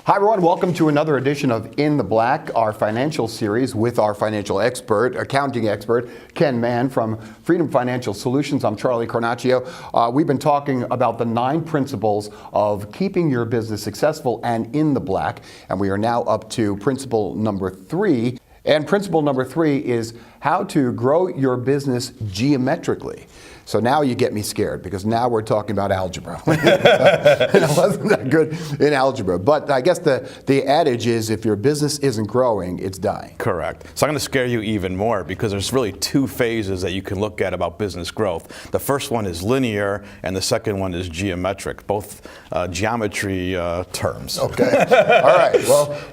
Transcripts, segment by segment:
Hi everyone, welcome to another edition of In the Black, our financial series with our financial expert, accounting expert, Ken Mann from Freedom Financial Solutions. I'm Charlie Carnaccio. We've been talking about the 9 principles of keeping your business successful and in the black, and we are now up to principle number 3. And principle number 3 is how to grow your business geometrically. So now you get me scared because now we're talking about algebra. And I wasn't that good in algebra. But I guess the adage is if your business isn't growing, it's dying. Correct. So I'm going to scare you even more because there's really 2 phases that you can look at about business growth. The first one is linear and the second one is geometric, both geometry terms. Okay. All right.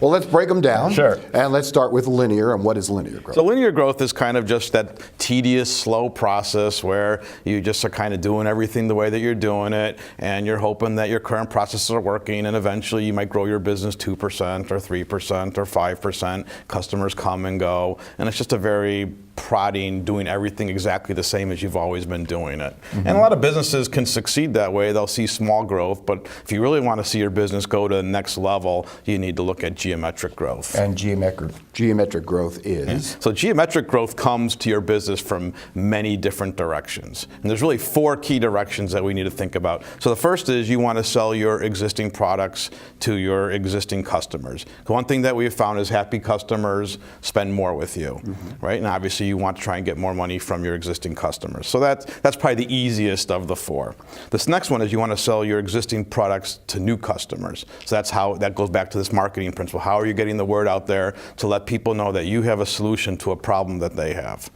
Well, let's break them down. Sure. And let's start with linear. And what is linear growth? So linear growth is kind of just that tedious, slow process where you just are kind of doing everything the way that you're doing it, and you're hoping that your current processes are working, and eventually you might grow your business 2% or 3% or 5%. Customers come and go, and it's just a very prodding, doing everything exactly the same as you've always been doing it. Mm-hmm. And a lot of businesses can succeed that way. They'll see small growth, but if you really want to see your business go to the next level, you need to look at geometric growth. And geometric growth is? Yeah. So geometric growth comes to your business from many different directions. And there's really 4 key directions that we need to think about. So the first is you want to sell your existing products to your existing customers. One thing that we've found is happy customers spend more with you, right? And obviously you want to try and get more money from your existing customers. So that's probably the easiest of the 4. This next one is you want to sell your existing products to new customers. So that goes back to this marketing principle. How are you getting the word out there to let people know that you have a solution to a problem that they have?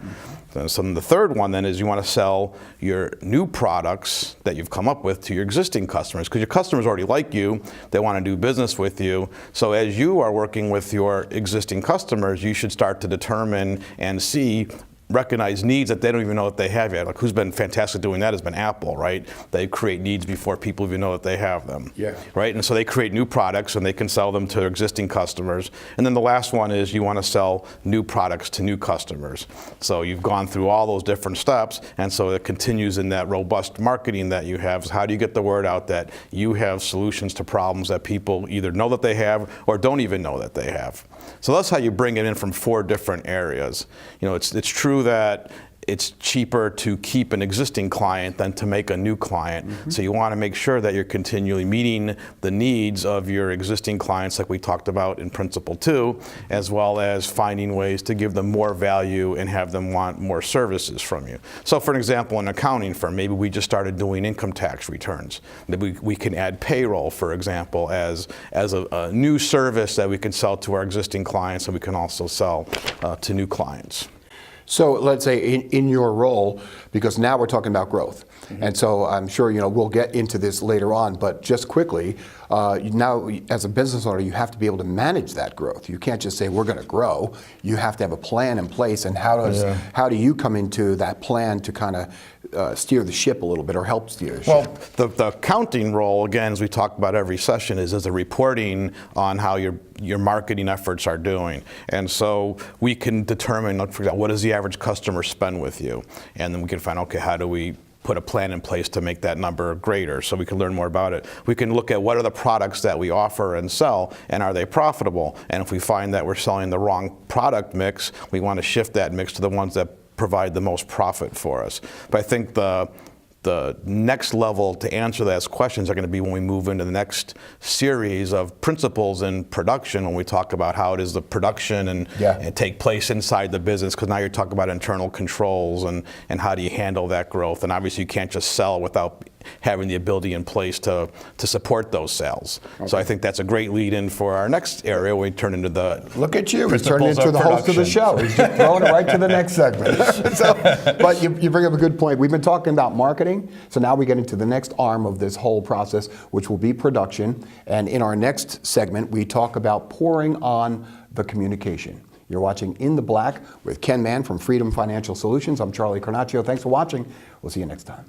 So the third one then is you want to sell your new products that you've come up with to your existing customers, because your customers already like you, they want to do business with you. So as you are working with your existing customers, you should start to determine and recognize needs that they don't even know that they have yet. Like who's been fantastic doing that has been Apple, right? They create needs before people even know that they have them. Yeah. Right? And so they create new products and they can sell them to their existing customers. And then the last one is you want to sell new products to new customers. So you've gone through all those different steps, and so it continues in that robust marketing that you have. So how do you get the word out that you have solutions to problems that people either know that they have or don't even know that they have? So that's how you bring it in from 4 different areas. You know, it's true that it's cheaper to keep an existing client than to make a new client. Mm-hmm. So you want to make sure that you're continually meeting the needs of your existing clients like we talked about in Principle 2, as well as finding ways to give them more value and have them want more services from you. So for an example, an accounting firm, maybe we just started doing income tax returns. Maybe we can add payroll, for example, as a new service that we can sell to our existing clients, and we can also sell to new clients. So let's say in your role, because now we're talking about growth, and so I'm sure we'll get into this later on, but just quickly, now as a business owner, you have to be able to manage that growth. You can't just say we're going to grow. You have to have a plan in place, and how do you come into that plan to kind of steer the ship a little bit or help steer the ship? Well, the accounting role, again, as we talk about every session, is as a reporting on how your marketing efforts are doing. And so we can determine, for example, what does the average customer spend with you? And then we can find, okay, how do we put a plan in place to make that number greater so we can learn more about it. We can look at what are the products that we offer and sell, and are they profitable? And if we find that we're selling the wrong product mix, we want to shift that mix to the ones that provide the most profit for us. But I think the next level to answer those questions are going to be when we move into the next series of principles in production, when we talk about how it is the production and take place inside the business, because now you're talking about internal controls and how do you handle that growth. And obviously you can't just sell without having the ability in place to support those sales. Okay. So I think that's a great lead in for our next area when we turn into the Look at you, he's turning into the host of the show. He's just throwing it right to the next segment. But you bring up a good point. We've been talking about marketing, so now we get into the next arm of this whole process, which will be production. And in our next segment, we talk about pouring on the communication. You're watching In the Black with Ken Mann from Freedom Financial Solutions. I'm Charlie Carnaccio. Thanks for watching. We'll see you next time.